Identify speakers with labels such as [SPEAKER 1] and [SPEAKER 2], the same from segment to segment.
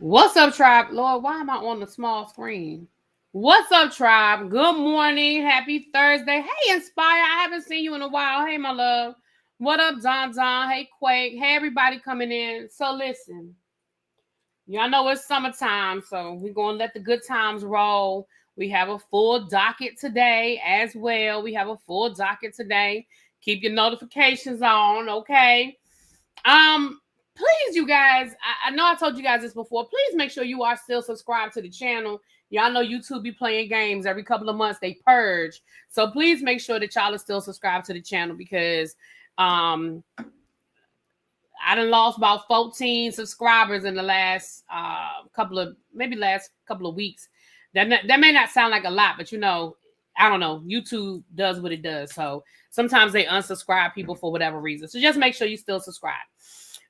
[SPEAKER 1] What's up, tribe? Lord, why am I on the small screen? What's up, tribe? Good morning. Happy Thursday. Hey, Inspire. I haven't seen you in a while. Hey, my love. What up, Don Don? Hey, Quake. Hey, everybody coming in. So listen, y'all know it's summertime, so we're going to let the good times roll. We have a full docket today as well. We have a full docket today. Keep your notifications on, okay? Please, you guys, I know I told you guys this before. Please make sure you are still subscribed to the channel. Y'all know YouTube be playing games every couple of months. They purge. So please make sure that y'all are still subscribed to the channel because I done lost about 14 subscribers in the last couple of weeks. That may not sound like a lot, but I don't know. YouTube does what it does. So sometimes they unsubscribe people for whatever reason. So just make sure you still subscribe.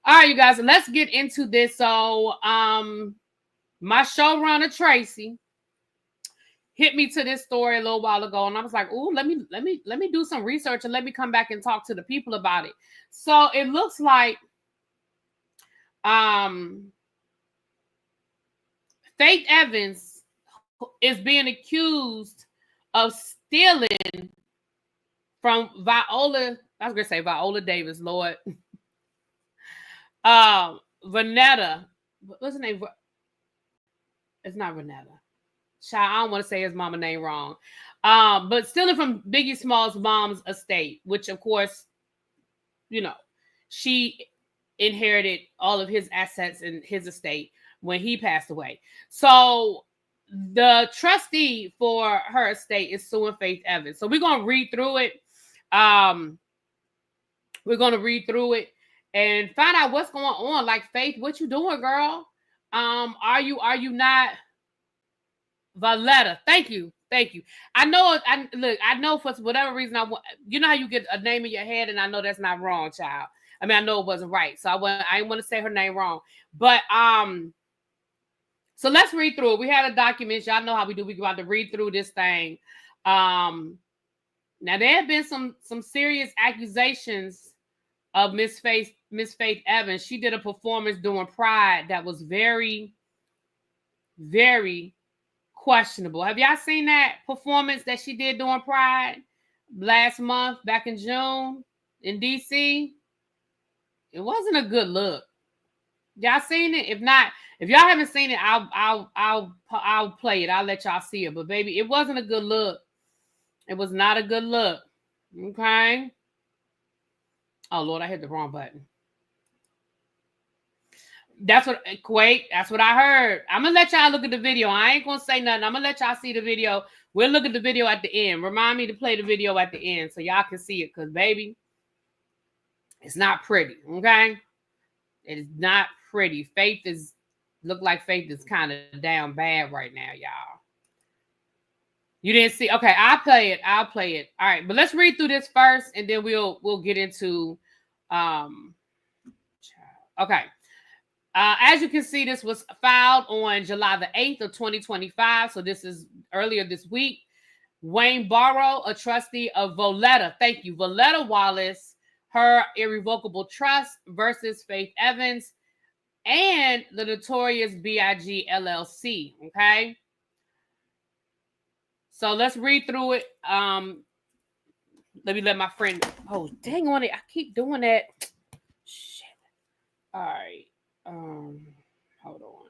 [SPEAKER 1] All right, you guys, let's get into this. So, my showrunner Tracy hit me to this story a little while ago, and I was like, "Ooh, let me do some research and let me come back and talk to the people about it." So it looks like, Faith Evans is being accused of stealing from Viola. I was gonna say Viola Davis, Lord. Vanetta, what's her name? It's not Vanetta. Child, I don't want to say his mama name wrong. But stealing from Biggie Small's mom's estate, which of course, she inherited all of his assets in his estate when he passed away. So the trustee for her estate is suing Faith Evans. So we're gonna read through it. And find out what's going on. Like, Faith, what you doing, girl? Are you not Valletta? Thank you. I know for whatever reason how you get a name in your head, and I know that's not wrong, child. I mean, I know it wasn't right, so I didn't want to say her name wrong. But so let's read through it. We had a document. Y'all know how we do. We about to read through this thing. Now there have been some serious accusations of Miss Faith Evans. She did a performance during Pride that was very, very questionable. Have y'all seen that performance that she did during Pride last month, back in June in DC? It wasn't a good look. Y'all seen it? If y'all haven't seen it, I'll play it. I'll let y'all see it. But baby, it wasn't a good look. It was not a good look. Okay. Oh, Lord, I hit the wrong button. That's what I heard. I'm going to let y'all look at the video. I ain't going to say nothing. I'm going to let y'all see the video. We'll look at the video at the end. Remind me to play the video at the end so y'all can see it because, baby, it's not pretty, okay? It is not pretty. Look like Faith is kind of down bad right now, y'all. You didn't see? Okay, I'll play it. All right, but let's read through this first, and then we'll get into okay. As you can see, this was filed on July the 8th of 2025. So this is earlier this week. Wayne Barrow, a trustee of Voletta. Thank you. Voletta Wallace, her irrevocable trust versus Faith Evans and the Notorious B.I.G. LLC. Okay. So let's read through it. Let me let my friend. Oh, dang on it. I keep doing that. Shit. All right. Hold on.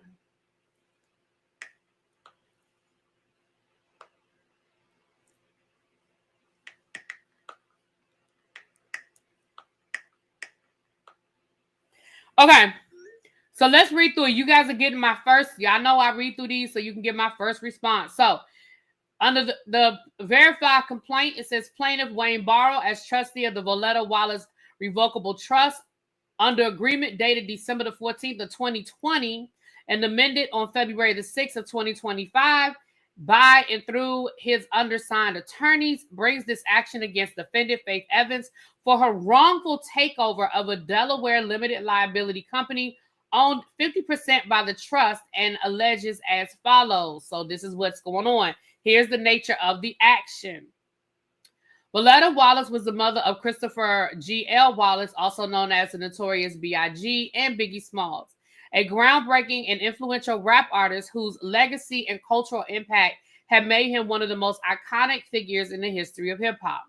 [SPEAKER 1] Okay. So let's read through it. You guys are getting my first. Y'all know I read through these so you can get my first response. So under the verified complaint, it says plaintiff Wayne Barrow as trustee of the Voletta Wallace Revocable Trust under agreement dated December the 14th of 2020 and amended on February the 6th of 2025 by and through his undersigned attorneys, brings this action against defendant Faith Evans for her wrongful takeover of a Delaware limited liability company owned 50% by the trust and alleges as follows. So this is what's going on. Here's the nature of the action. Voletta Wallace was the mother of Christopher G.L. Wallace, also known as the Notorious B.I.G. and Biggie Smalls. a groundbreaking and influential rap artist whose legacy and cultural impact have made him one of the most iconic figures in the history of hip-hop.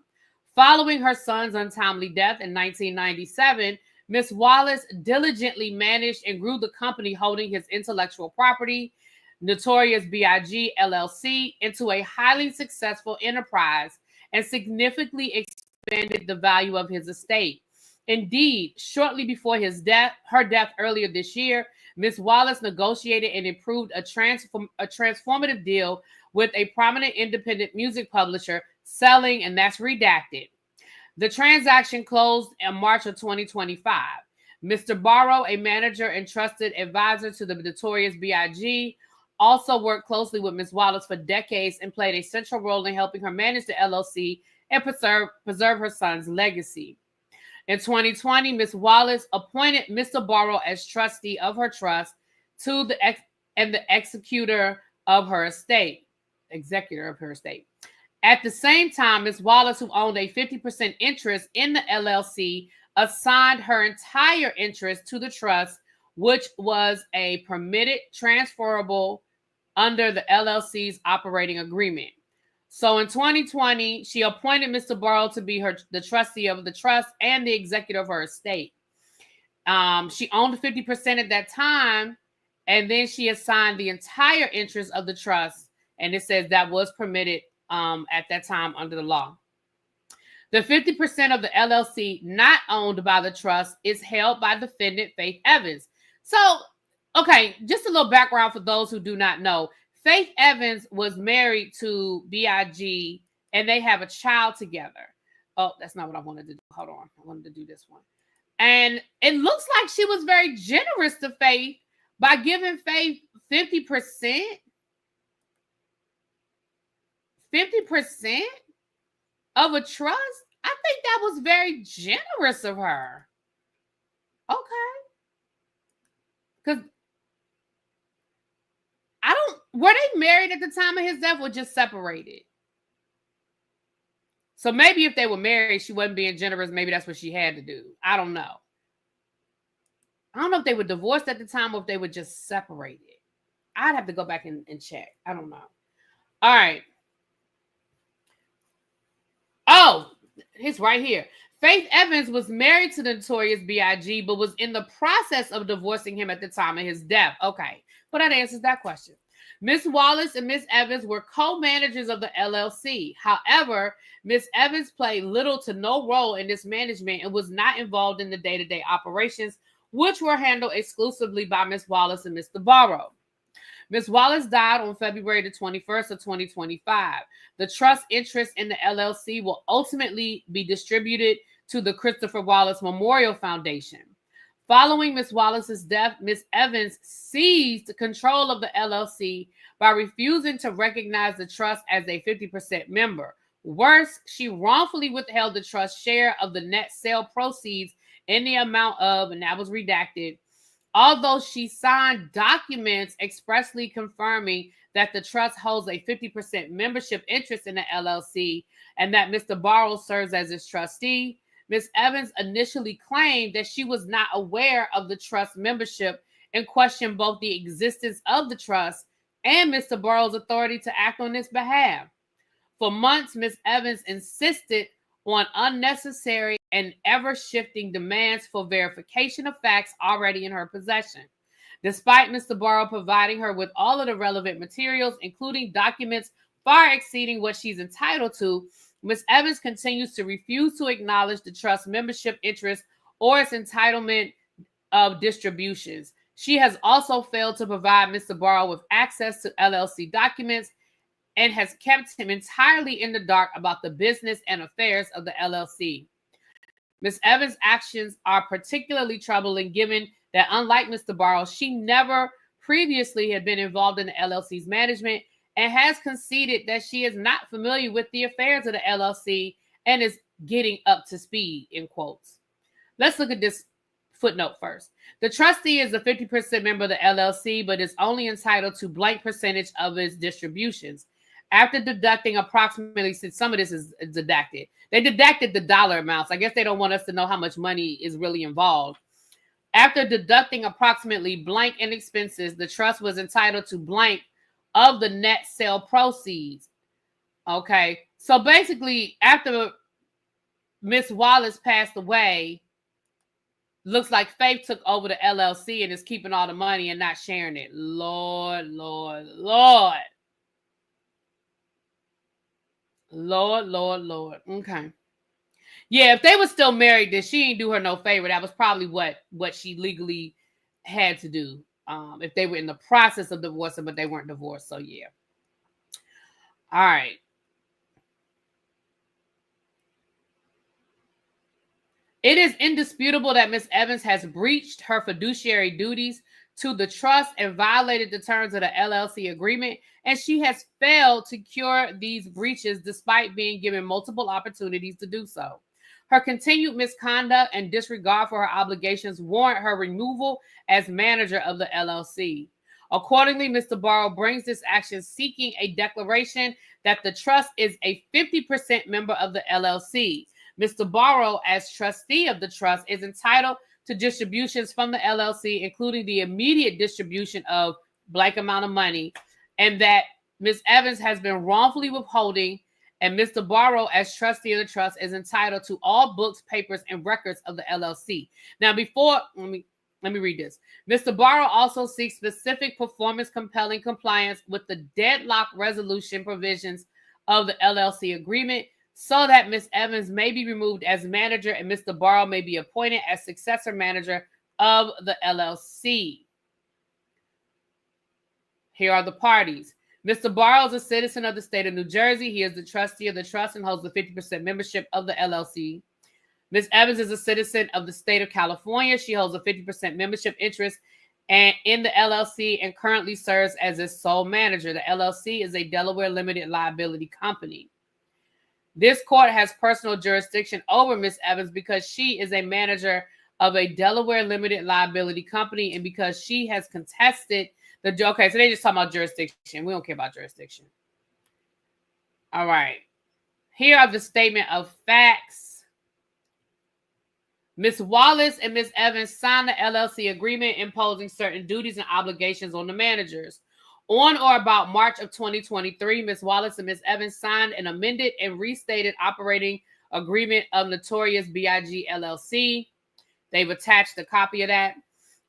[SPEAKER 1] Following her son's untimely death in 1997, Miss Wallace diligently managed and grew the company holding his intellectual property, Notorious B.I.G. LLC, into a highly successful enterprise and significantly expanded the value of his estate. Indeed, shortly before her death earlier this year, Miss Wallace negotiated and approved a transformative deal with a prominent independent music publisher, selling, and that's redacted. The transaction closed in March of 2025. Mr. Barrow, a manager and trusted advisor to the Notorious B.I.G., also worked closely with Ms. Wallace for decades and played a central role in helping her manage the LLC and preserve her son's legacy. In 2020, Ms. Wallace appointed Mr. Barrow as trustee of her trust and the executor of her estate. At the same time, Ms. Wallace, who owned a 50% interest in the LLC, assigned her entire interest to the trust, which was a permitted transferable under the LLC's operating agreement. So in 2020, she appointed Mr. Barrow to be the trustee of the trust and the executor of her estate. She owned 50% at that time, and then she assigned the entire interest of the trust, and it says that was permitted at that time under the law. The 50% of the LLC not owned by the trust is held by defendant Faith Evans. So, okay, just a little background for those who do not know. Faith Evans was married to B.I.G. and they have a child together. Oh, that's not what I wanted to do. Hold on. I wanted to do this one. And it looks like she was very generous to Faith by giving Faith 50%. 50% of a trust? I think that was very generous of her. Okay. Because were they married at the time of his death or just separated? So maybe if they were married, she wasn't being generous. Maybe that's what she had to do. I don't know. I don't know if they were divorced at the time or if they were just separated. I'd have to go back and check. I don't know. All right. Oh, it's right here. Faith Evans was married to the Notorious B.I.G., but was in the process of divorcing him at the time of his death. Okay, well, that answers that question. Miss Wallace and Miss Evans were co-managers of the LLC. However, Miss Evans played little to no role in this management and was not involved in the day-to-day operations, which were handled exclusively by Miss Wallace and Mr. Barrow. Miss Wallace died on February the 21st of 2025. The trust interest in the LLC will ultimately be distributed to the Christopher Wallace Memorial Foundation. Following Miss Wallace's death, Miss Evans seized control of the LLC by refusing to recognize the trust as a 50% member. Worse, she wrongfully withheld the trust's share of the net sale proceeds in the amount of, and that was redacted, although she signed documents expressly confirming that the trust holds a 50% membership interest in the LLC and that Mr. Barrow serves as its trustee. Ms. Evans initially claimed that she was not aware of the trust membership and questioned both the existence of the trust and Mr. Barrow's authority to act on its behalf. For months, Ms. Evans insisted on unnecessary and ever-shifting demands for verification of facts already in her possession. Despite Mr. Barrow providing her with all of the relevant materials, including documents far exceeding what she's entitled to, Ms. Evans continues to refuse to acknowledge the trust membership interest or its entitlement of distributions. She has also failed to provide Mr. Barrow with access to LLC documents and has kept him entirely in the dark about the business and affairs of the LLC. Ms. Evans' actions are particularly troubling given that, unlike Mr. Barrow, she never previously had been involved in the LLC's management and has conceded that she is not familiar with the affairs of the LLC and is getting up to speed, in quotes. Let's look at this footnote first. The trustee is a 50% member of the LLC, but is only entitled to blank percentage of its distributions. After deducting approximately, since some of this is deducted, they deducted the dollar amounts. I guess they don't want us to know how much money is really involved. After deducting approximately blank in expenses, the trust was entitled to blank of the net sale proceeds. Okay. So basically, after Miss Wallace passed away, looks like Faith took over the LLC and is keeping all the money and not sharing it. Lord, Lord, Lord. Lord, Lord, Lord. Okay. Yeah, if they were still married, then she ain't do her no favor. That was probably what she legally had to do. If they were in the process of divorcing, but they weren't divorced. So yeah. All right. It is indisputable that Ms. Evans has breached her fiduciary duties to the trust and violated the terms of the LLC agreement, and she has failed to cure these breaches despite being given multiple opportunities to do so. Her continued misconduct and disregard for her obligations warrant her removal as manager of the LLC. Accordingly, Mr. Barrow brings this action seeking a declaration that the trust is a 50% member of the LLC. Mr. Barrow, as trustee of the trust, is entitled to distributions from the LLC, including the immediate distribution of blank amount of money, and that Ms. Evans has been wrongfully withholding, and Mr. Barrow, as trustee of the trust, is entitled to all books, papers, and records of the LLC. Now, before, let me read this. Mr. Barrow also seeks specific performance-compelling compliance with the deadlock resolution provisions of the LLC agreement, so that Ms. Evans may be removed as manager and Mr. Barrow may be appointed as successor manager of the LLC. Here are the parties. Mr. Barrow is a citizen of the state of New Jersey. He is the trustee of the trust and holds the 50% membership of the LLC. Ms. Evans is a citizen of the state of California. She holds a 50% membership interest and in the LLC and currently serves as its sole manager. The LLC is a Delaware limited liability company. This court has personal jurisdiction over Ms. Evans because she is a manager of a Delaware limited liability company and because she has contested the... Okay, so they just talking about jurisdiction. We don't care about jurisdiction. All right. Here are the statement of facts. Ms. Wallace and Ms. Evans signed the LLC agreement imposing certain duties and obligations on the managers. On or about March of 2023, Ms. Wallace and Ms. Evans signed an amended and restated operating agreement of Notorious B.I.G. LLC. They've attached a copy of that.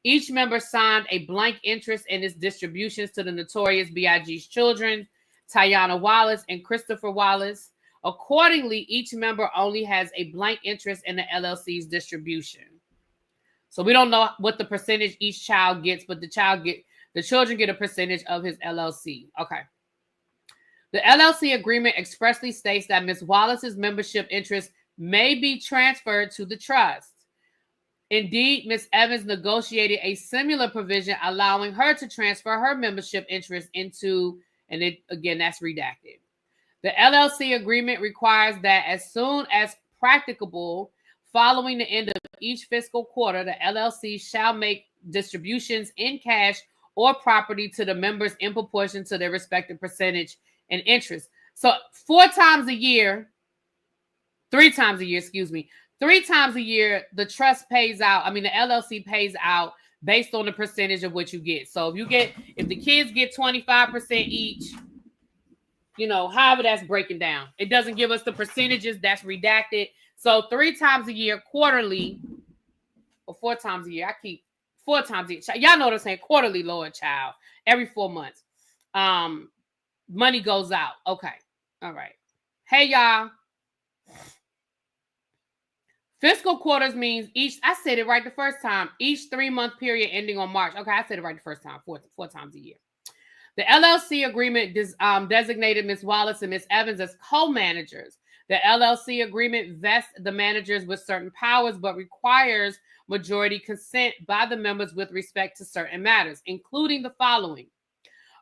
[SPEAKER 1] Each member signed a blank interest in its distributions to the Notorious B.I.G.'s children, Tiana Wallace and Christopher Wallace. Accordingly, each member only has a blank interest in the LLC's distribution. So we don't know what the percentage each child gets, but the children get a percentage of his LLC. Okay. The LLC agreement expressly states that Ms. Wallace's membership interest may be transferred to the trust. Indeed, Ms. Evans negotiated a similar provision allowing her to transfer her membership interest into, and it again, that's redacted. The LLC agreement requires that as soon as practicable, following the end of each fiscal quarter, the LLC shall make distributions in cash or property to the members in proportion to their respective percentage and interest. So 3 times a year, the trust pays out. The LLC pays out based on the percentage of what you get. So if the kids get 25% each, however that's breaking down. It doesn't give us the percentages, that's redacted. So 3 times a year, quarterly, or 4 times a year. 4 times a year. Y'all know what I'm saying. Quarterly, Lord child. Every 4 months. Money goes out. Okay. All right. Hey, y'all. Fiscal quarters means I said it right the first time. Each 3-month period ending on March. Okay, I said it right the first time. 4 times a year. The LLC agreement designated Ms. Wallace and Ms. Evans as co-managers. The LLC agreement vests the managers with certain powers, but requires majority consent by the members with respect to certain matters, including the following: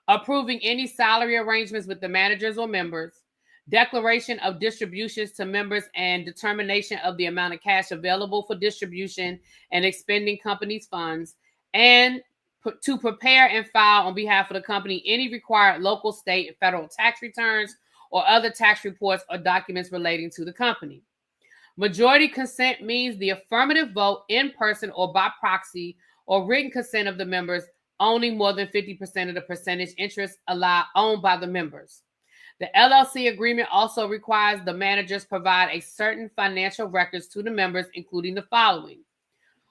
[SPEAKER 1] approving any salary arrangements with the managers or members, declaration of distributions to members and determination of the amount of cash available for distribution and expending company's funds, and to prepare and file on behalf of the company any required local, state, and federal tax returns or other tax reports or documents relating to the company. Majority consent means the affirmative vote in person or by proxy or written consent of the members owning more than 50% of the percentage interest owned by the members. The LLC agreement also requires the managers provide a certain financial records to the members, including the following.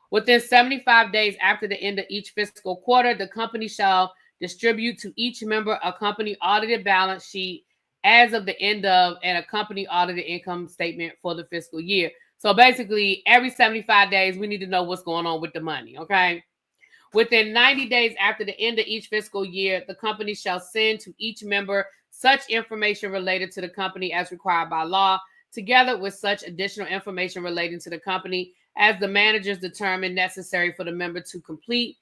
[SPEAKER 1] Within 75 days after the end of each fiscal quarter, the company shall distribute to each member a company audited balance sheet as of the end of and a company audited income statement for the fiscal year. So basically, every 75 days, we need to know what's going on with the money, okay? Within 90 days after the end of each fiscal year, the company shall send to each member such information related to the company as required by law, together with such additional information relating to the company as the managers determine necessary for the member to complete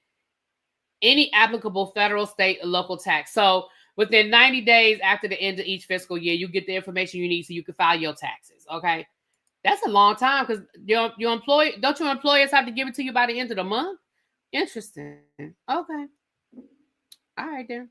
[SPEAKER 1] any applicable federal, state, or local tax. So within 90 days after the end of each fiscal year, you get the information you need so you can file your taxes, okay? That's a long time because don't your employers have to give it to you by the end of the month? Interesting. Okay. All right then.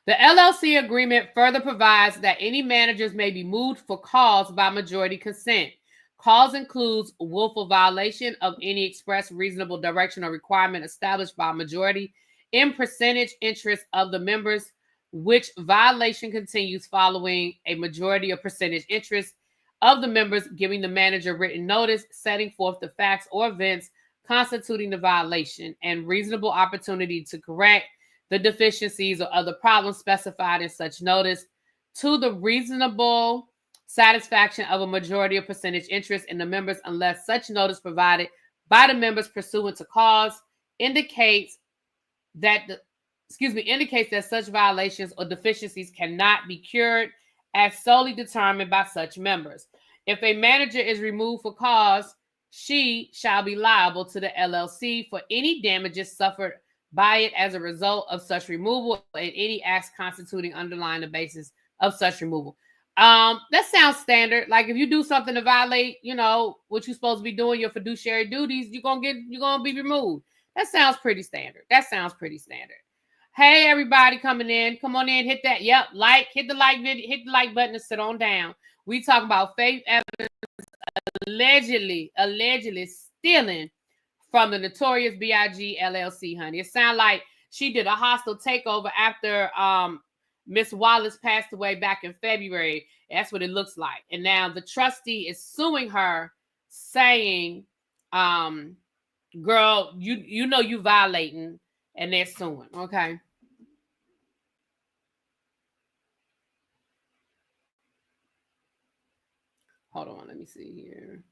[SPEAKER 1] The LLC agreement further provides that any managers may be moved for cause by majority consent. Cause includes willful violation of any express reasonable direction or requirement established by majority in percentage interest of the members, which violation continues following a majority or percentage interest of the members giving the manager written notice, setting forth the facts or events constituting the violation, and reasonable opportunity to correct the deficiencies or other problems specified in such notice to the reasonable satisfaction of a majority or percentage interest in the members unless such notice provided by the members pursuant to cause indicates that such violations or deficiencies cannot be cured as solely determined by such members. If a manager is removed for cause, she shall be liable to the LLC for any damages suffered by it as a result of such removal and any acts constituting underlying the basis of such removal. That sounds standard. Like if you do something to violate, what you're supposed to be doing, your fiduciary duties, you're gonna be removed. That sounds pretty standard. Hey, everybody coming in. Come on in, hit that. Yep, hit the like button and sit on down. We talk about Faith Evans allegedly stealing from the notorious B.I.G. LLC, honey. It sounds like she did a hostile takeover after Miss Wallace passed away back in February. That's what it looks like. And now the trustee is suing her, saying, girl, you violating, and they're suing, okay? Hold on, let me see here.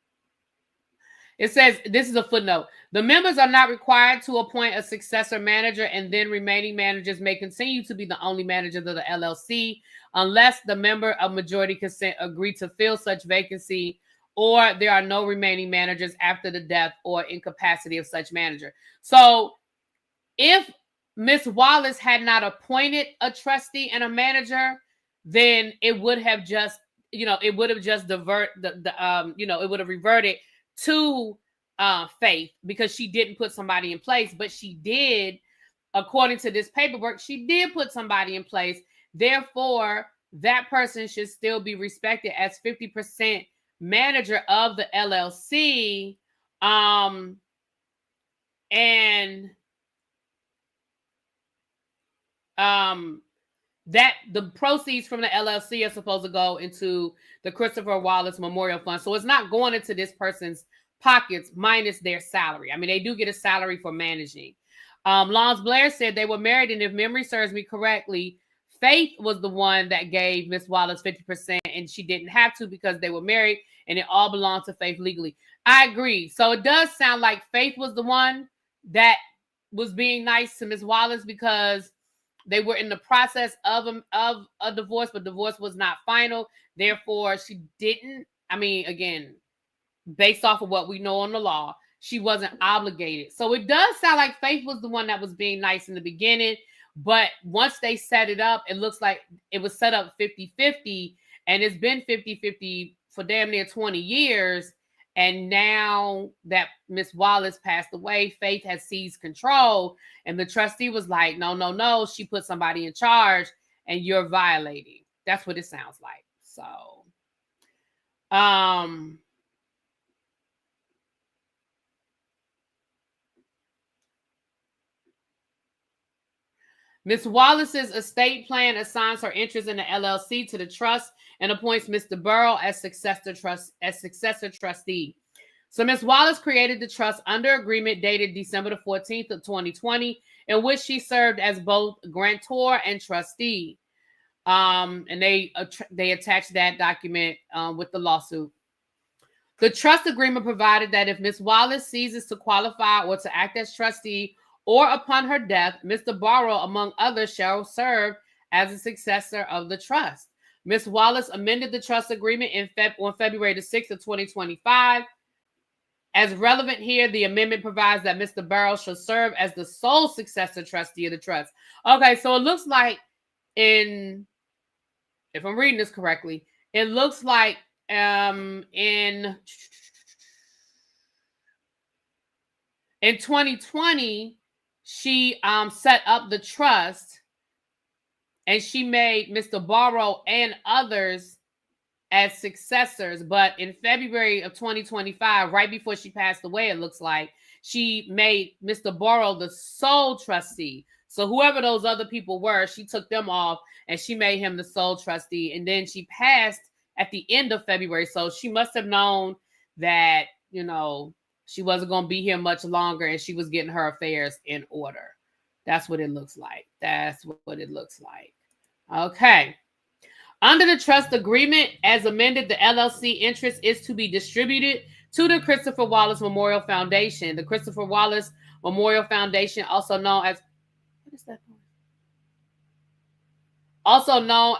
[SPEAKER 1] It says, this is a footnote. The members are not required to appoint a successor manager, and then remaining managers may continue to be the only managers of the LLC unless the member of majority consent agree to fill such vacancy or there are no remaining managers after the death or incapacity of such manager. So if Miss Wallace had not appointed a trustee and a manager, then it would have just, it would have reverted to Faith because she didn't put somebody in place, but she did, according to this paperwork, she did put somebody in place. Therefore, that person should still be respected as 50% manager of the LLC. That the proceeds from the LLC are supposed to go into the Christopher Wallace Memorial Fund. So it's not going into this person's pockets minus their salary. I mean, they do get a salary for managing. Lons Blair said they were married, and if memory serves me correctly, Faith was the one that gave Miss Wallace 50%, and she didn't have to because they were married, and it all belonged to Faith legally. I agree. So it does sound like Faith was the one that was being nice to Miss Wallace because they were in the process of a divorce, but divorce was not final. Therefore, she didn't. I mean, again, based off of what we know on the law, she wasn't obligated. So it does sound like Faith was the one that was being nice in the beginning. But once they set it up, it looks like it was set up 50-50. And it's been 50-50 for damn near 20 years. And now that Miss Wallace passed away, Faith has seized control. And the trustee was like, no. She put somebody in charge. and you're violating. That's what it sounds like. So, Ms. Wallace's estate plan assigns her interest in the LLC to the trust and appoints Mr. Burrow as successor trustee. So Ms. Wallace created the trust under agreement dated December the 14th of 2020, in which she served as both grantor and trustee. And they attached that document with the lawsuit. The trust agreement provided that if Ms. Wallace ceases to qualify or to act as trustee, or upon her death, Mr. Barrow, among others, shall serve as a successor of the trust. Ms. Wallace amended the trust agreement on February the 6th of 2025. As relevant here, the amendment provides that Mr. Barrow shall serve as the sole successor trustee of the trust. Okay, so it looks like if I'm reading this correctly, it looks like in 2020, she set up the trust and she made Mr. Barrow and others as successors. But in February of 2025, right before she passed away, it looks like, she made Mr. Barrow the sole trustee. So whoever those other people were, she took them off and she made him the sole trustee. And then she passed at the end of February. So she must have known that, she wasn't going to be here much longer and she was getting her affairs in order. That's what it looks like. Okay. Under the trust agreement, as amended, the LLC interest is to be distributed to the Christopher Wallace Memorial Foundation. The Christopher Wallace Memorial Foundation, also known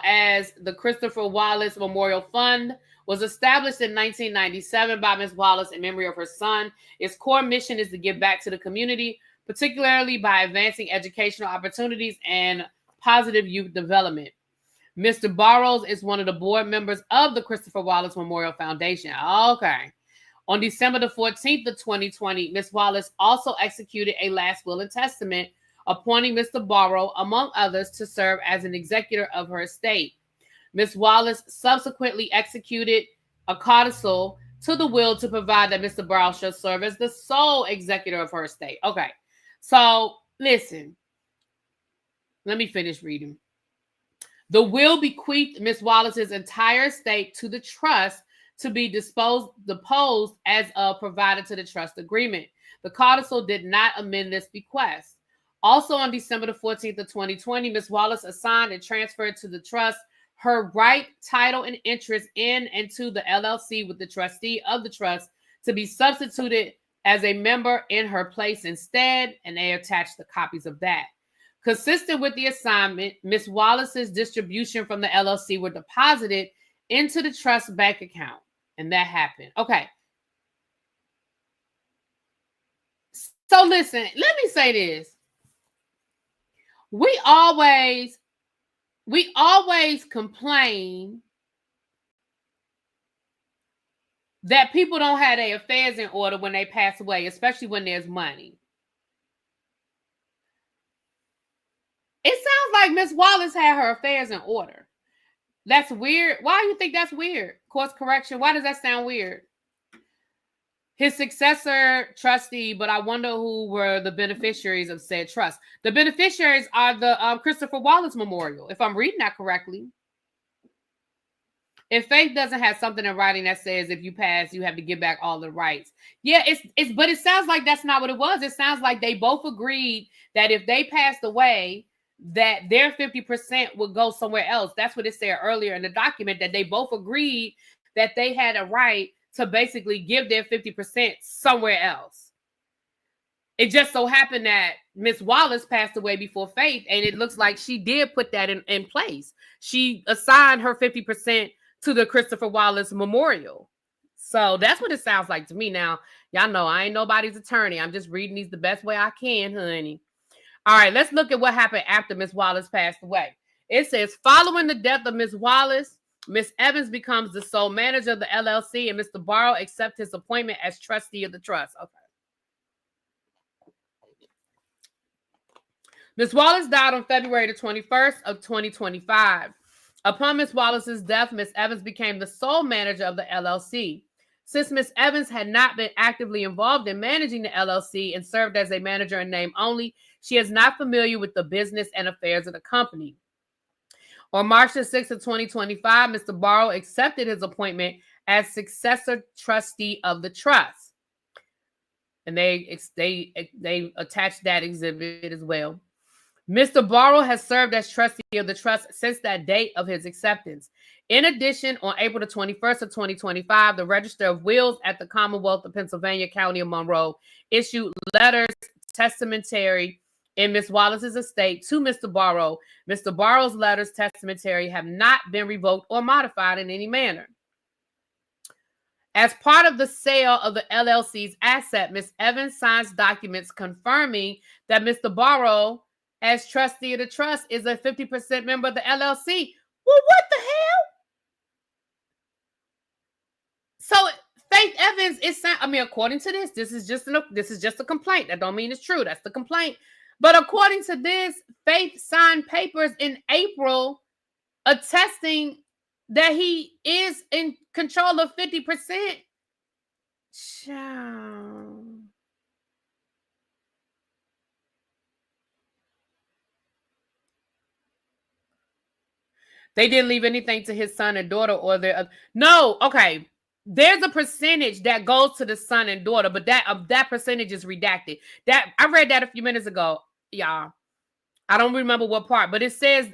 [SPEAKER 1] as the Christopher Wallace Memorial Fund, was established in 1997 by Ms. Wallace in memory of her son. Its core mission is to give back to the community, particularly by advancing educational opportunities and positive youth development. Mr. Barrows is one of the board members of the Christopher Wallace Memorial Foundation. Okay. On December the 14th of 2020, Ms. Wallace also executed a last will and testament, appointing Mr. Barrow, among others, to serve as an executor of her estate. Ms. Wallace subsequently executed a codicil to the will to provide that Mr. Barrow shall serve as the sole executor of her estate. Okay, so listen. Let me finish reading. The will bequeathed Ms. Wallace's entire estate to the trust to be deposed as provided to the trust agreement. The codicil did not amend this bequest. Also on December the 14th of 2020, Ms. Wallace assigned and transferred to the trust her right, title, and interest in and to the LLC with the trustee of the trust to be substituted as a member in her place instead, and they attached the copies of that. Consistent with the assignment, Ms. Wallace's distribution from the LLC were deposited into the trust bank account, and that happened. Okay. So listen, let me say this. We always complain that people don't have their affairs in order when they pass away, especially when there's money. It sounds like Miss Wallace had her affairs in order. That's weird. Why do you think that's weird? Course correction. Why does that sound weird? His successor trustee, but I wonder who were the beneficiaries of said trust. The beneficiaries are the Christopher Wallace Memorial, if I'm reading that correctly. If Faith doesn't have something in writing that says if you pass, you have to give back all the rights. Yeah, but it sounds like that's not what it was. It sounds like they both agreed that if they passed away, that their 50% would go somewhere else. That's what it said earlier in the document, that they both agreed that they had a right to basically give their 50% somewhere else. It just so happened that Miss Wallace passed away before Faith, and it looks like she did put that in place. She assigned her 50% to the Christopher Wallace Memorial. So that's what it sounds like to me. Now, y'all know I ain't nobody's attorney. I'm just reading these the best way I can, honey. All right, let's look at what happened after Miss Wallace passed away. It says, following the death of Miss Wallace, Miss Evans becomes the sole manager of the LLC, and Mr. Barrow accepts his appointment as trustee of the trust. Okay. Miss Wallace died on February the 21st of 2025. Upon Miss Wallace's death, Miss Evans became the sole manager of the LLC. Since Miss Evans had not been actively involved in managing the LLC and served as a manager in name only, she is not familiar with the business and affairs of the company. On March the 6th of 2025, Mr. Barrow accepted his appointment as successor trustee of the trust. And they attached that exhibit as well. Mr. Barrow has served as trustee of the trust since that date of his acceptance. In addition, on April the 21st of 2025, the Register of Wills at the Commonwealth of Pennsylvania, County of Monroe, issued letters testamentary in Miss Wallace's estate to Mr. Barrow. Mr. Barrow's letters testamentary have not been revoked or modified in any manner. As part of the sale of the LLC's asset, Ms. Evans signs documents confirming that Mr. Barrow, as trustee of the trust, is a 50% member of the LLC. Well, what the hell? So Faith Evans is saying, I mean, according to this is just a complaint. That don't mean it's true. That's the complaint. But according to this, Faith signed papers in April attesting that he is in control of 50%. Child. They didn't leave anything to his son and daughter or their... No, okay. There's a percentage that goes to the son and daughter, but that percentage is redacted. That I read that a few minutes ago, y'all. I don't remember what part, but it said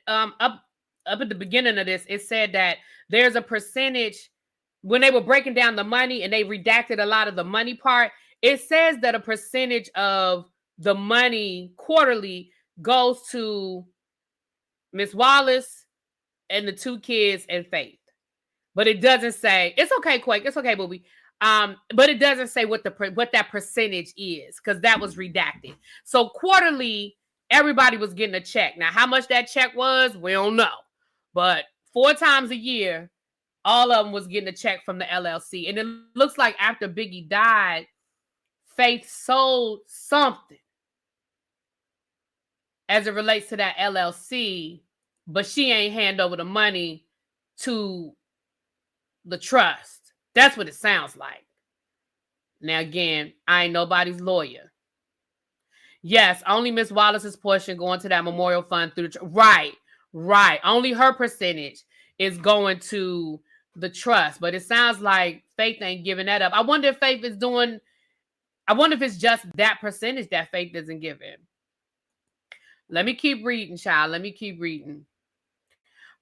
[SPEAKER 1] up at the beginning of this, it said that there's a percentage when they were breaking down the money and they redacted a lot of the money part. It says that a percentage of the money quarterly goes to Miss Wallace and the two kids and Faith. But it doesn't say, it's okay, Quake, it's okay, booby. But it doesn't say what that percentage is, because that was redacted. So quarterly, everybody was getting a check. Now, how much that check was, we don't know. But 4 times a year, all of them was getting a check from the LLC. And it looks like after Biggie died, Faith sold something as it relates to that LLC, but she ain't hand over the money to the trust. That's what it sounds like. Now, again, I ain't nobody's lawyer. Yes, only Miss Wallace's portion going to that memorial fund through the right. Only her percentage is going to the trust, but it sounds like Faith ain't giving that up. I wonder if it's just that percentage that Faith isn't giving. Let me keep reading, child. Let me keep reading.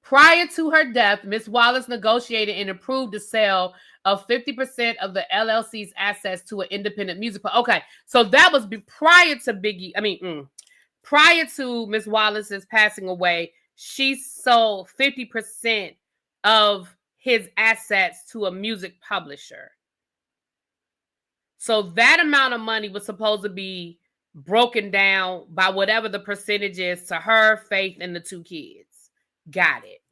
[SPEAKER 1] Prior to her death, Miss Wallace negotiated and approved the sale of 50% of the LLC's assets to an independent music. Okay, so that was prior to Biggie. Prior to Miss Wallace's passing away, she sold 50% of his assets to a music publisher. So that amount of money was supposed to be broken down by whatever the percentage is to her, Faith, and the two kids. Got it.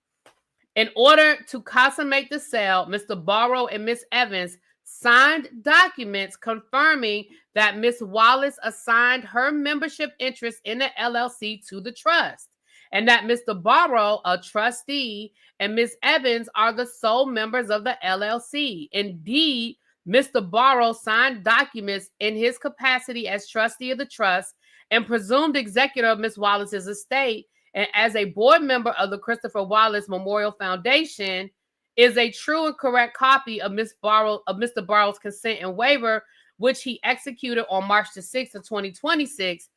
[SPEAKER 1] In order to consummate the sale, Mr. Barrow and Miss Evans signed documents confirming that Miss Wallace assigned her membership interest in the LLC to the trust, and that Mr. Barrow, a trustee, and Miss Evans are the sole members of the LLC. Indeed, Mr. Barrow signed documents in his capacity as trustee of the trust and presumed executor of Miss Wallace's estate, and as a board member of the Christopher Wallace Memorial Foundation, is a true and correct copy of Mr. Barrow's consent and waiver, which he executed on March the 6th of 2026.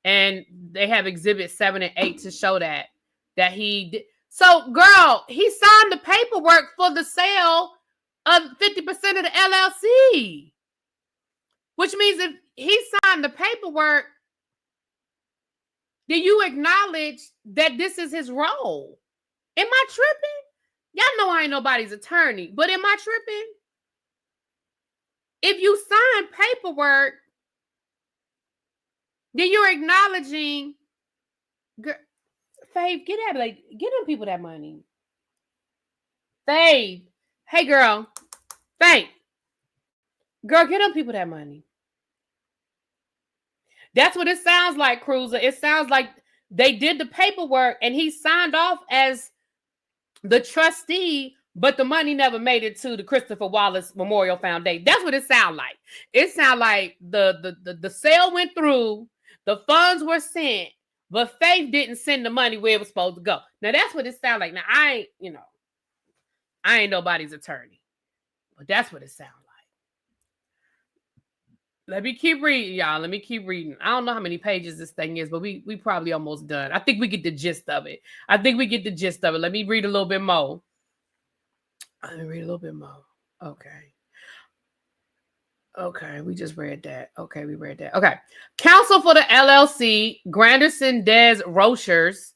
[SPEAKER 1] And they have exhibits 7 and 8 to show that he did. So, girl, he signed the paperwork for the sale of 50% of the LLC, which means if he signed the paperwork, do you acknowledge that this is his role? Am I tripping? Y'all know I ain't nobody's attorney, but am I tripping? If you sign paperwork, then you're acknowledging, Faith, get them people that money. Faith, hey girl, Faith, girl, get them people that money. That's what it sounds like, Cruiser. It sounds like they did the paperwork and he signed off as the trustee, but the money never made it to the Christopher Wallace Memorial Foundation. That's what it sounds like. It sounds like the sale went through, the funds were sent, but Faith didn't send the money where it was supposed to go. Now that's what it sounds like. Now I ain't nobody's attorney, but that's what it sounds like. Let me keep reading, y'all. Let me keep reading. I don't know how many pages this thing is, but we probably almost done. I think we get the gist of it. Let me read a little bit more. Okay, we just read that. Okay, we read that. Okay. Counsel for the LLC, Granderson Des Rochers,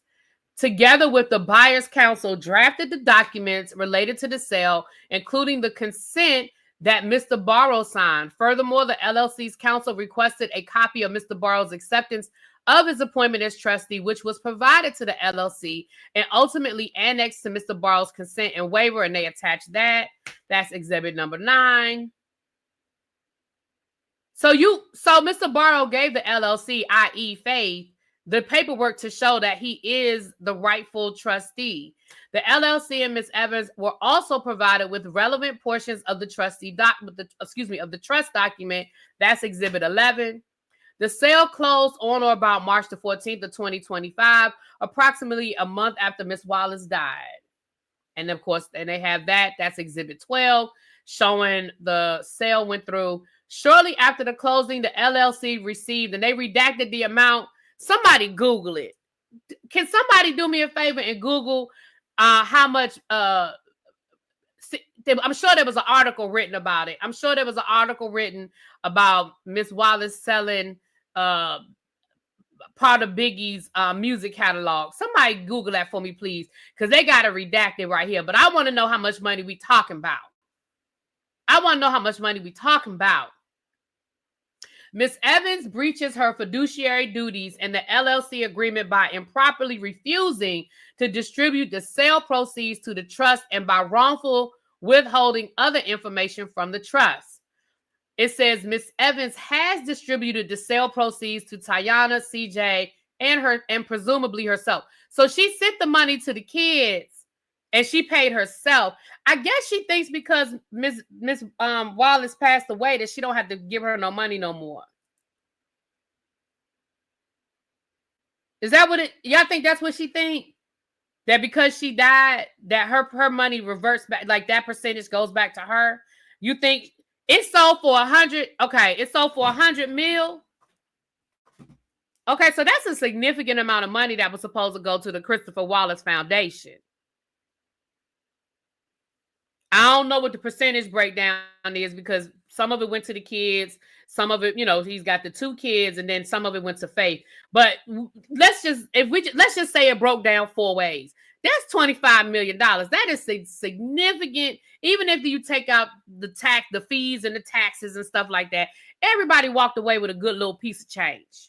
[SPEAKER 1] together with the buyer's counsel, drafted the documents related to the sale, including the consent that Mr. Barrow signed. Furthermore, the LLC's counsel requested a copy of Mr. Barrow's acceptance of his appointment as trustee, which was provided to the LLC and ultimately annexed to Mr. Barrow's consent and waiver, and they attached that. That's exhibit number 9. So Mr. Barrow gave the LLC, i.e. Faith, the paperwork to show that he is the rightful trustee. The LLC and Ms. Evans were also provided with relevant portions of the of the trust document. That's exhibit 11. The sale closed on or about March the 14th of 2025, approximately a month after Ms. Wallace died. And of course, and they have that. That's exhibit 12, showing the sale went through. Shortly after the closing, the LLC received, and they redacted the amount. Somebody Google it. Can somebody do me a favor and Google how much? I'm sure there was an article written about it. I'm sure there was an article written about Miss Wallace selling part of Biggie's music catalog. Somebody Google that for me, please, because they got it redacted right here. But I want to know how much money we talking about. Ms. Evans breaches her fiduciary duties and the LLC agreement by improperly refusing to distribute the sale proceeds to the trust and by wrongful withholding other information from the trust. It says Ms. Evans has distributed the sale proceeds to Tayana, CJ, and presumably herself. So she sent the money to the kids and she paid herself. I guess she thinks because Miss Wallace passed away that she don't have to give her no money no more. Is that what y'all think that's what she think? That because she died, that her money reverts back, like that percentage goes back to her? You think it sold for 100? Okay, it sold for 100 mil. Okay, so that's a significant amount of money that was supposed to go to the Christopher Wallace Foundation. I don't know what the percentage breakdown is because some of it went to the kids, some of it, he's got the 2 kids, and then some of it went to Faith. But let's just say it broke down 4 ways. That's $25 million. That is significant. Even if you take out the fees and the taxes and stuff like that, everybody walked away with a good little piece of change.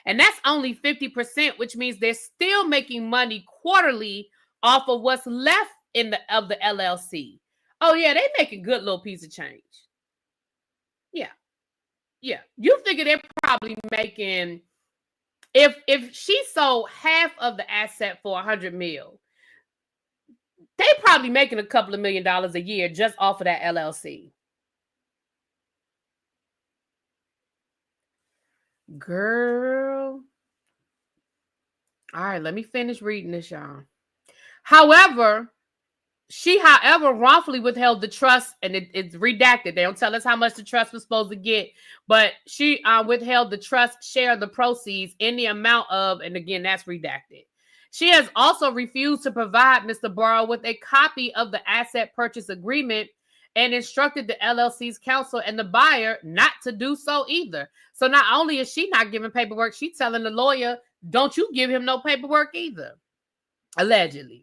[SPEAKER 1] And that's only 50%, which means they're still making money quarterly off of what's left of the LLC. Oh yeah, they make a good little piece of change. Yeah. You figure they're probably making, if she sold half of the asset for 100 mil, they probably making a couple of $1 million a year just off of that LLC. Girl. All right, let me finish reading this, y'all. However, she wrongfully withheld the trust, and it's redacted. They don't tell us how much the trust was supposed to get, but she withheld the trust share of the proceeds in the amount of, and again, that's redacted. She has also refused to provide Mr. Barrow with a copy of the asset purchase agreement and instructed the LLC's counsel and the buyer not to do so either. So not only is she not giving paperwork, she's telling the lawyer, don't you give him no paperwork either, allegedly.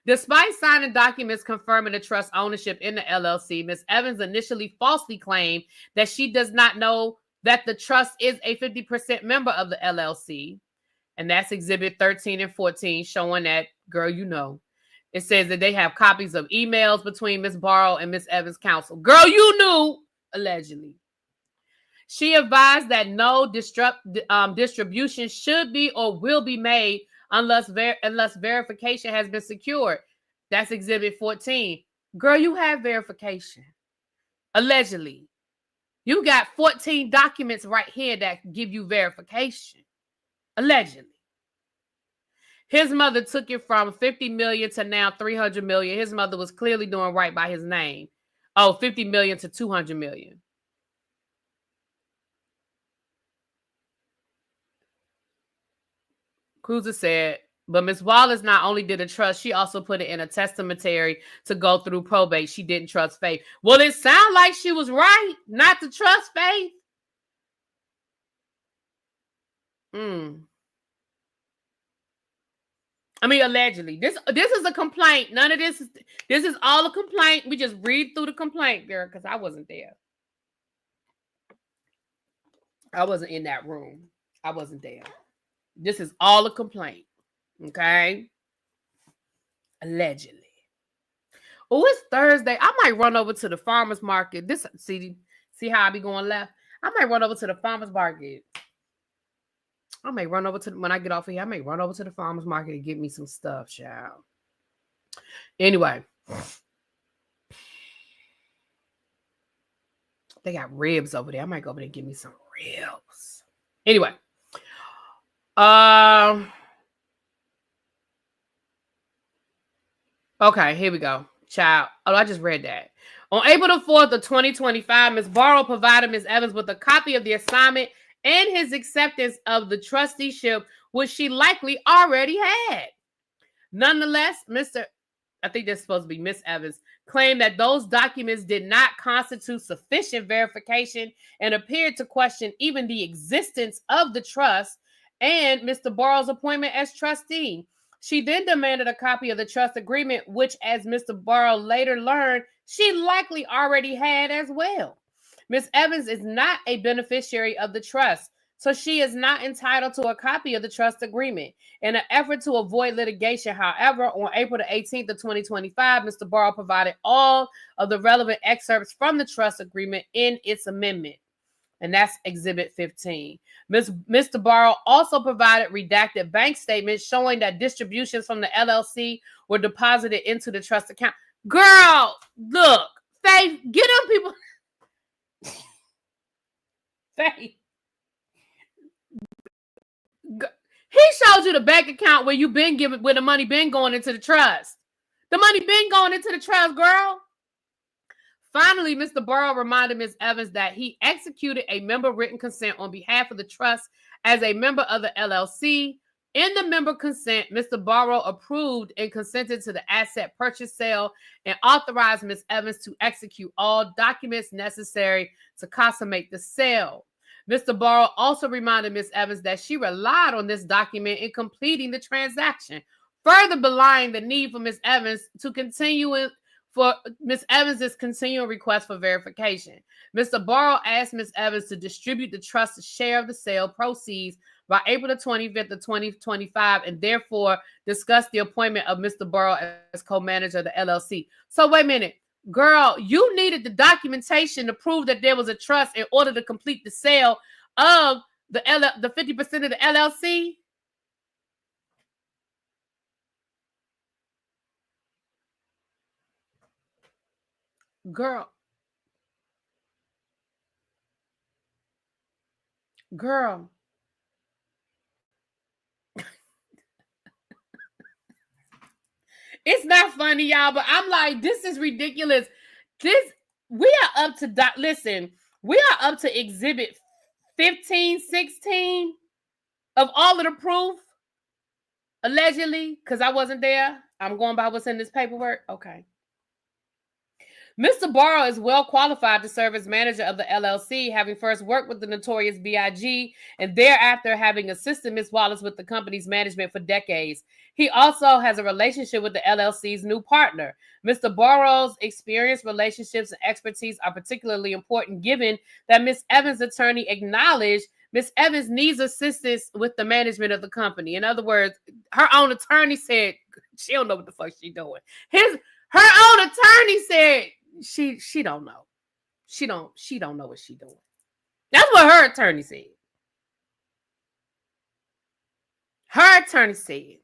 [SPEAKER 1] Despite signing documents confirming the trust ownership in the LLC, Ms. Evans initially falsely claimed that she does not know that the trust is a 50% member of the LLC. And that's exhibit 13 and 14, showing that, girl, It says that they have copies of emails between Ms. Barrow and Ms. Evans' counsel. Girl, you knew, allegedly. She advised that no distribution should be or will be made unless verification has been secured. That's Exhibit 14. Girl, you have verification. Allegedly. You got 14 documents right here that give you verification. Allegedly. His mother took it from 50 million to now 300 million. His mother was clearly doing right by his name. Oh, 50 million to 200 million. Cruiser said, but Miss Wallace not only did a trust, she also put it in a testamentary to go through probate. She didn't trust Faith. Well, it sounded like she was right not to trust Faith. I mean, allegedly. This is a complaint. None of this is all a complaint. We just read through the complaint, girl, because I wasn't there. I wasn't in that room. I wasn't there. This is all a complaint. Okay? Allegedly. Oh, it's Thursday. I might run over to the farmer's market. See how I be going left? I might run over to the farmer's market. I may run over to, when I get off of here, I may run over to the farmer's market and get me some stuff, child. Anyway. They got ribs over there. I might go over there and get me some ribs. Anyway. Okay, here we go. Child. Oh, I just read that. On April the 4th of 2025, Ms. Barrow provided Ms. Evans with a copy of the assignment and his acceptance of the trusteeship, which she likely already had. Nonetheless, I think that's supposed to be Miss Evans, claimed that those documents did not constitute sufficient verification and appeared to question even the existence of the trust and Mr. Barrow's appointment as trustee. She then demanded a copy of the trust agreement, which, as Mr. Barrow later learned, she likely already had as well. Ms. Evans is not a beneficiary of the trust, so she is not entitled to a copy of the trust agreement. In an effort to avoid litigation, however, on April the 18th of 2025, Mr. Barrow provided all of the relevant excerpts from the trust agreement in its amendment, and that's Exhibit 15. Mr. Barrow also provided redacted bank statements showing that distributions from the LLC were deposited into the trust account. Girl, look, Faith, get them people. Faith. He showed you the bank account where you've been given, where the money been going into the trust. The money been going into the trust, girl. Finally, Mr. Barrow reminded Ms. Evans that he executed a member written consent on behalf of the trust as a member of the LLC. In the member consent, Mr. Barrow approved and consented to the asset purchase sale and authorized Ms. Evans to execute all documents necessary to consummate the sale. Mr. Barrow also reminded Ms. Evans that she relied on this document in completing the transaction, further belying the need for Ms. Evans to continue for Ms. Evans' continual request for verification. Mr. Barrow asked Ms. Evans to distribute the trust's share of the sale proceeds by April the 25th of 2025, and therefore discussed the appointment of Mr. Barrow as co-manager of the LLC. So wait a minute. Girl, you needed the documentation to prove that there was a trust in order to complete the sale of the 50% of the LLC? Girl. It's not funny, y'all, but I'm like, this is ridiculous. We are up to Exhibit 15, 16 of all of the proof, allegedly, because I wasn't there. I'm going by what's in this paperwork. Okay. Mr. Barrow is well qualified to serve as manager of the LLC, having first worked with the notorious B.I.G. and thereafter having assisted Ms. Wallace with the company's management for decades. He also has a relationship with the LLC's new partner. Mr. Barrow's experience, relationships, and expertise are particularly important given that Ms. Evans' attorney acknowledged Ms. Evans needs assistance with the management of the company. In other words, her own attorney said she don't know what the fuck she's doing. Her own attorney said she don't know. She don't know what she's doing. That's what her attorney said. Her attorney said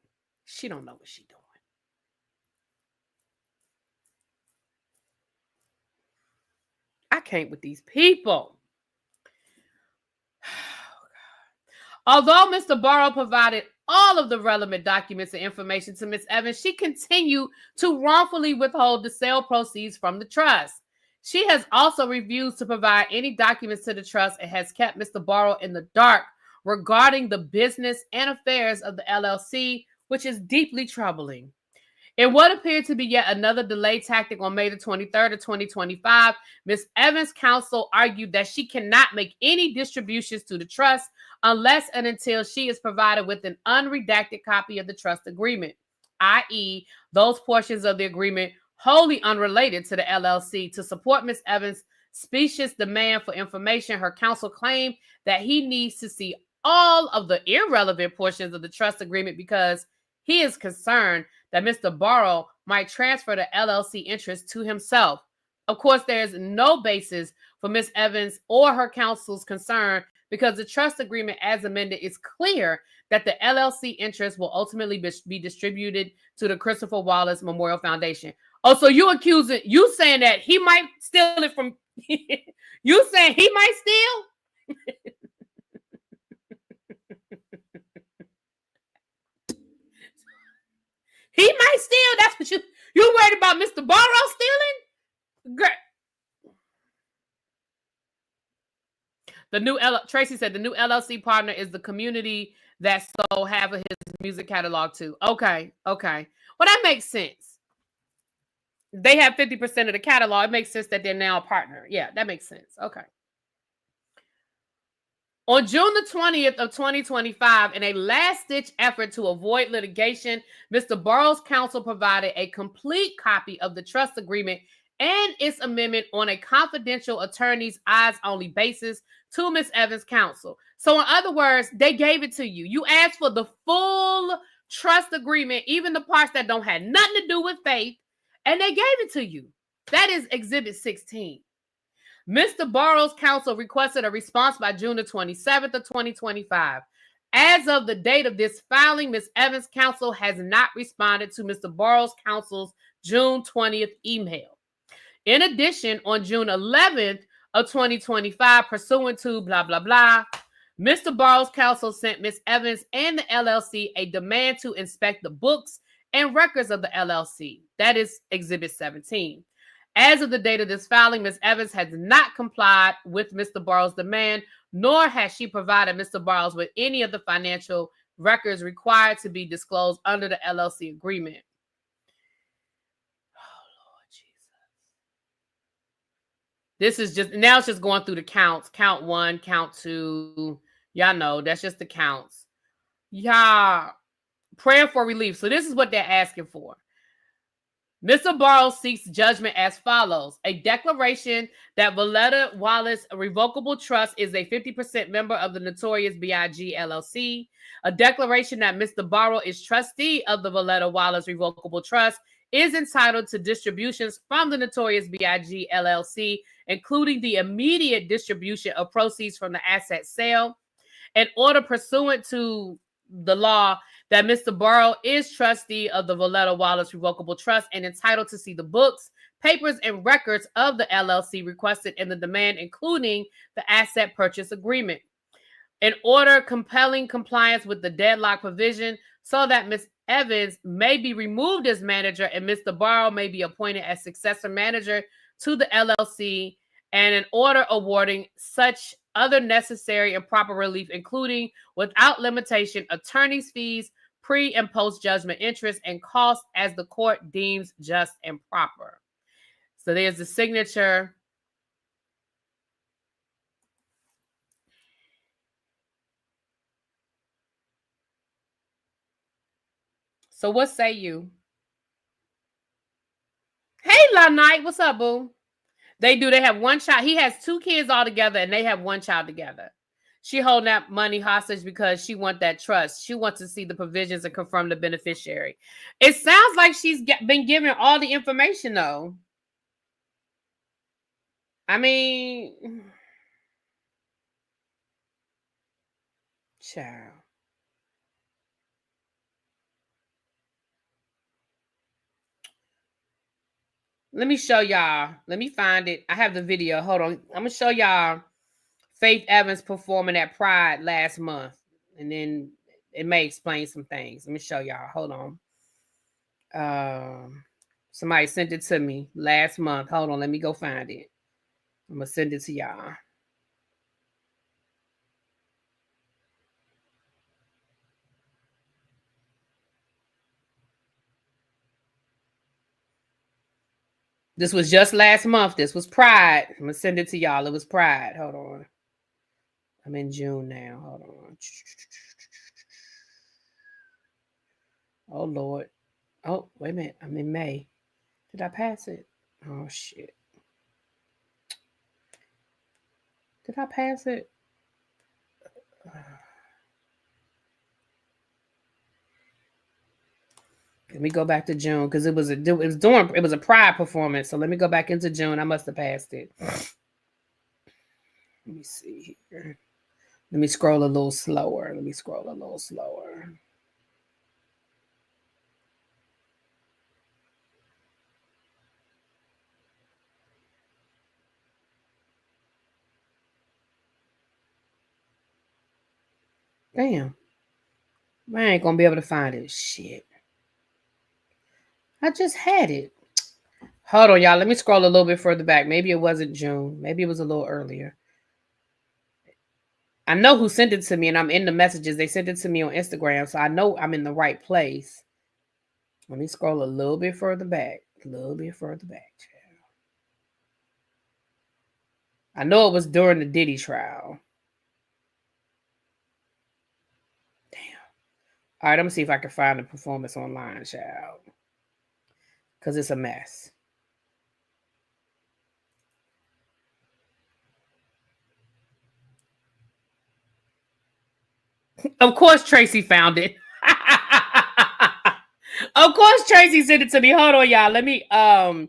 [SPEAKER 1] she don't know what she's doing. I can't with these people. Although Mr. Barrow provided all of the relevant documents and information to Ms. Evans, she continued to wrongfully withhold the sale proceeds from the trust. She has also refused to provide any documents to the trust and has kept Mr. Barrow in the dark regarding the business and affairs of the LLC, which is deeply troubling. In what appeared to be yet another delay tactic on May the 23rd of 2025, Ms. Evans' counsel argued that she cannot make any distributions to the trust unless and until she is provided with an unredacted copy of the trust agreement, i.e., those portions of the agreement wholly unrelated to the LLC. To support Ms. Evans' specious demand for information, her counsel claimed that he needs to see all of the irrelevant portions of the trust agreement because he is concerned that Mr. Barrow might transfer the LLC interest to himself. Of course, there is no basis for Ms. Evans or her counsel's concern because the trust agreement as amended is clear that the LLC interest will ultimately be distributed to the Christopher Wallace Memorial Foundation. Oh, so you saying that he might steal it from, you saying he might steal? He might steal. That's what you worried about Mr. Barrow stealing? Great. Tracy said the new LLC partner is the community that sold half of his music catalog to. Okay. Well, that makes sense. They have 50% of the catalog. It makes sense that they're now a partner. Yeah, that makes sense. Okay. On June the 20th of 2025, in a last-ditch effort to avoid litigation, Mr. Barrow's counsel provided a complete copy of the trust agreement and its amendment on a confidential attorney's eyes-only basis to Ms. Evans' counsel. So in other words, they gave it to you. You asked for the full trust agreement, even the parts that don't have nothing to do with faith, and they gave it to you. That is Exhibit 16. Mr. Barrow's counsel requested a response by June the 27th of 2025. As of the date of this filing, Ms. Evans' counsel has not responded to Mr. Barrow's counsel's June 20th email. In addition, on June 11th of 2025, pursuant to blah, blah, blah, Mr. Barrow's counsel sent Ms. Evans and the LLC a demand to inspect the books and records of the LLC. That is Exhibit 17. As of the date of this filing, Ms. Evans has not complied with Mr. Barrow's demand, nor has she provided Mr. Barrow with any of the financial records required to be disclosed under the LLC agreement. Oh, Lord Jesus. This is just, now it's just going through the counts. Count 1, count 2. Y'all know, that's just the counts. Y'all, prayer for relief. So this is what they're asking for. Mr. Barrow seeks judgment as follows. A declaration that Valletta Wallace Revocable Trust is a 50% member of the Notorious B.I.G. LLC. A declaration that Mr. Barrow is trustee of the Valletta Wallace Revocable Trust is entitled to distributions from the Notorious B.I.G. LLC, including the immediate distribution of proceeds from the asset sale. An order pursuant to the law that Mr. Barrow is trustee of the Valletta Wallace Revocable Trust and entitled to see the books, papers, and records of the LLC requested in the demand, including the asset purchase agreement. An order compelling compliance with the deadlock provision so that Ms. Evans may be removed as manager and Mr. Barrow may be appointed as successor manager to the LLC, and an order awarding such other necessary and proper relief, including, without limitation, attorney's fees, pre- and post-judgment interest, and costs as the court deems just and proper. So there's the signature. So what say you? Hey, La Knight, what's up, boo? They have one child. He has 2 kids all together, and they have 1 child together. She holding that money hostage because she wants that trust. She wants to see the provisions and confirm the beneficiary. It sounds like she's been given all the information, though. I mean, Child. Let me show y'all. Let me find it. I have the video. Hold on. I'm going to show y'all Faith Evans performing at Pride last month. And then it may explain some things. Let me show y'all. Hold on. Somebody sent it to me last month. Hold on. Let me go find it. I'm going to send it to y'all. This was just last month. This was Pride. I'm going to send it to y'all. It was Pride. Hold on. I'm in June now. Hold on. Oh, Lord. Oh, wait a minute. I'm in May. Did I pass it? Oh, shit. Did I pass it? Let me go back to June because it was a Pride performance. So let me go back into June. I must have passed it. Let me see here. Let me scroll a little slower. Damn. I ain't gonna be able to find it. Shit. I just had it. Hold on, y'all. Let me scroll a little bit further back. Maybe it wasn't June. Maybe it was a little earlier. I know who sent it to me, and I'm in the messages. They sent it to me on Instagram, so I know I'm in the right place. Let me scroll a little bit further back. I know it was during the Diddy trial. Damn. All right, I'm going to see if I can find the performance online, child. Because it's a mess. Of course, Tracy found it. Of course, Tracy sent it to me. Hold on, y'all. Let me I'm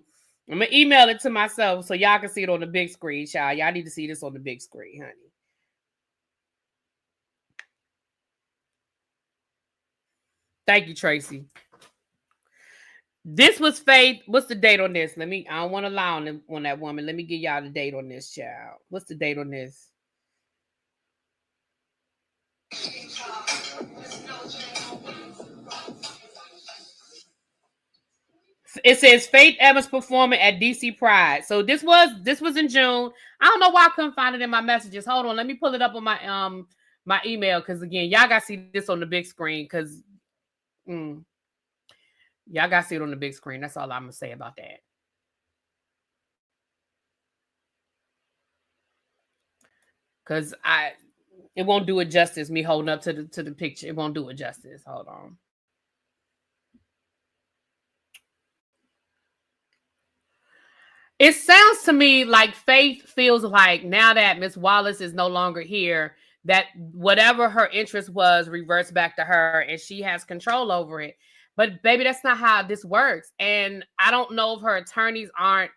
[SPEAKER 1] gonna email it to myself so y'all can see it on the big screen, child. Y'all need to see this on the big screen, honey. Thank you, Tracy. This was Faith. What's the date on this? I don't want to lie on that woman. Let me give y'all the date on this, child. What's the date on this? It says Faith Evans performing at DC Pride. So this was in June. I don't know why I couldn't find it in my messages. Hold on, let me pull it up on my email because again, y'all gotta see this on the big screen because y'all gotta see it on the big screen. That's all I'm gonna say about that. Because it won't do it justice. Me holding up to the picture, it won't do it justice. Hold on. It sounds to me like Faith feels like now that Miss Wallace is no longer here, that whatever her interest was reverts back to her and she has control over it. But baby, that's not how this works. And I don't know if her attorneys aren't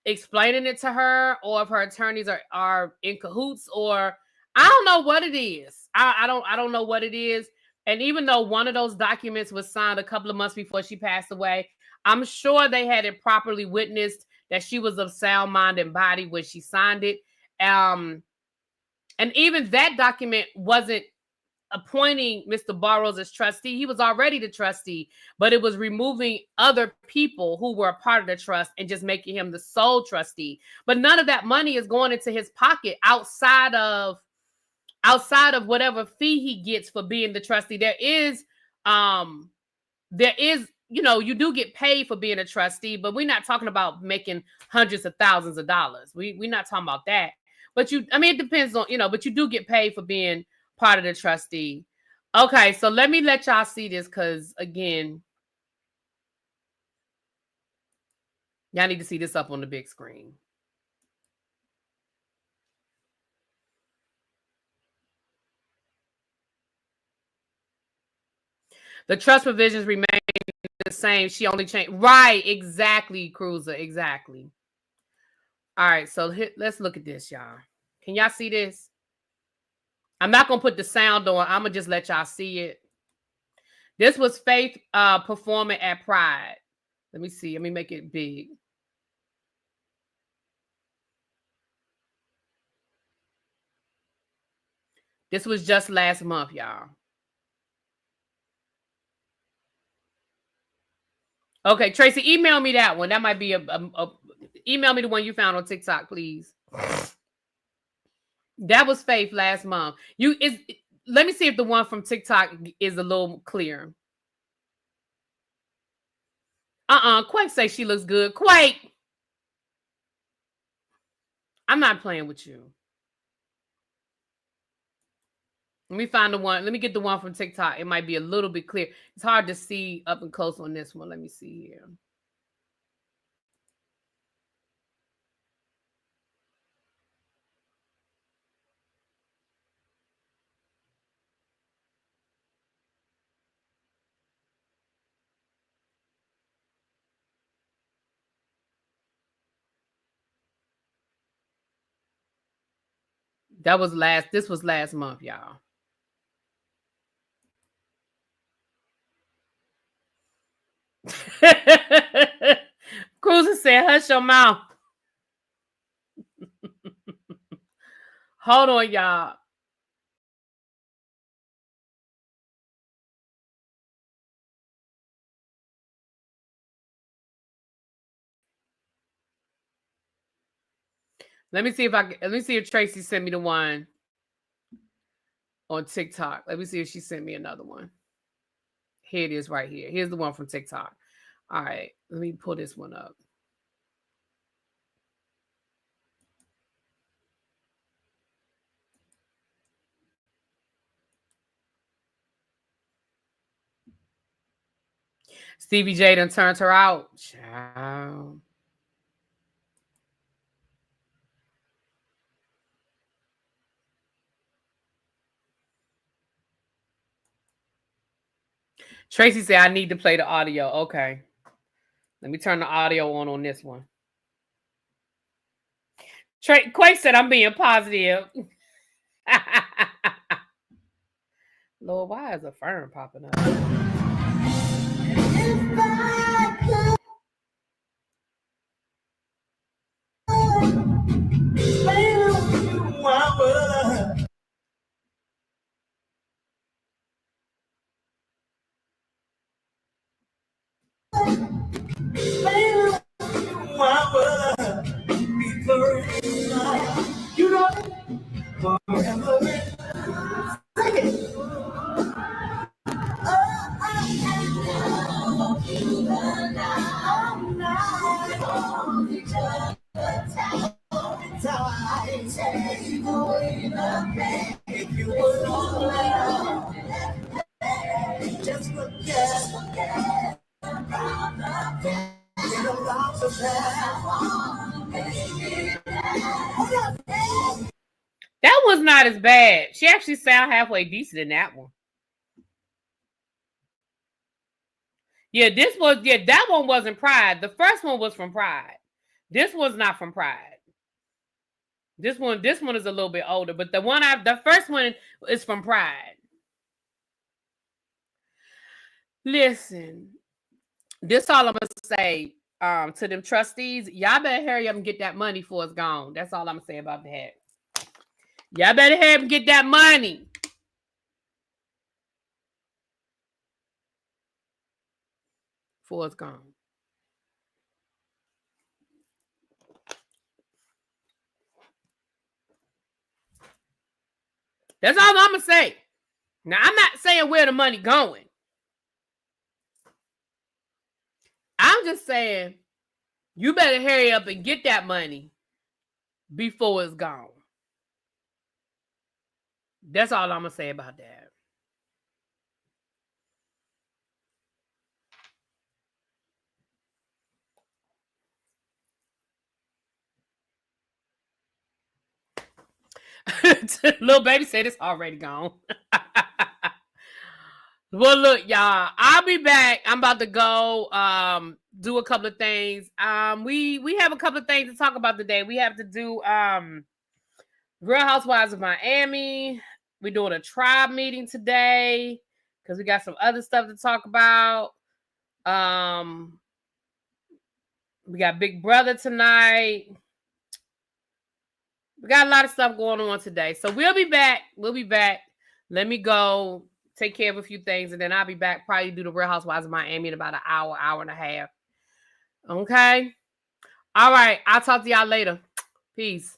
[SPEAKER 1] explaining it to her or if her attorneys are in cahoots or I don't know what it is. I don't know what it is. And even though one of those documents was signed a couple of months before she passed away, I'm sure they had it properly witnessed that she was of sound mind and body when she signed it. And even that document wasn't appointing Mr. Burrows as trustee. He was already the trustee, but it was removing other people who were a part of the trust and just making him the sole trustee. But none of that money is going into his pocket outside of whatever fee he gets for being the trustee. There is, you do get paid for being a trustee, but we're not talking about making hundreds of thousands of dollars. We're not talking about that. But it depends on, but you do get paid for being part of the trustee. Okay, so let me let y'all see this because, again, y'all need to see this up on the big screen. The trust provisions remain the same. She only changed. Right, exactly, Cruiser, exactly. All right, so let's look at this, y'all. Can y'all see this? I'm not gonna put the sound on. I'm gonna just let y'all see it. This was Faith performing at Pride. Let me see. Let me make it big. This was just last month, y'all. Okay, Tracy, email me that one. That might be email me the one you found on TikTok, please. That was Faith last month. Let me see if the one from TikTok is a little clearer. Quake say she looks good. Quake, I'm not playing with you. Let me find the one. Let me get the one from TikTok. It might be a little bit clear. It's hard to see up and close on this one. Let me see here. This was last month, y'all. Cruiser said, hush your mouth. Hold on, y'all. Let me see if Tracy sent me the one on TikTok. Let me see if she sent me another one. Here it is right here. Here's the one from TikTok. All right, let me pull this one up. Stevie J done turned her out. Ciao. Tracy said, I need to play the audio. Okay. Let me turn the audio on this one. Quake said, I'm being positive. Lord, why is a fern popping up? That was not as bad. She actually sound halfway decent in that one. Yeah, that one wasn't Pride. The first one was from Pride. This was not from Pride. This one is a little bit older, but the first one is from Pride. Listen, this all I'm gonna say to them trustees. Y'all better hurry up and get that money before it's gone. That's all I'm gonna say about that. Y'all better hurry up and get that money before it's gone. That's all I'm gonna say. Now, I'm not saying where the money going. I'm just saying you better hurry up and get that money before it's gone. That's all I'm gonna say about that. Little baby said it's already gone. Well, look, y'all, I'll be back. I'm about to go do a couple of things. We have a couple of things to talk about today. We have to do Real Housewives of Miami. We're doing a tribe meeting today because we got some other stuff to talk about. We got Big Brother tonight. We got a lot of stuff going on today. So we'll be back. Let me go take care of a few things, and then I'll be back. Probably do the Real Housewives of Miami in about an hour and a half. Okay? All right. I'll talk to y'all later. Peace.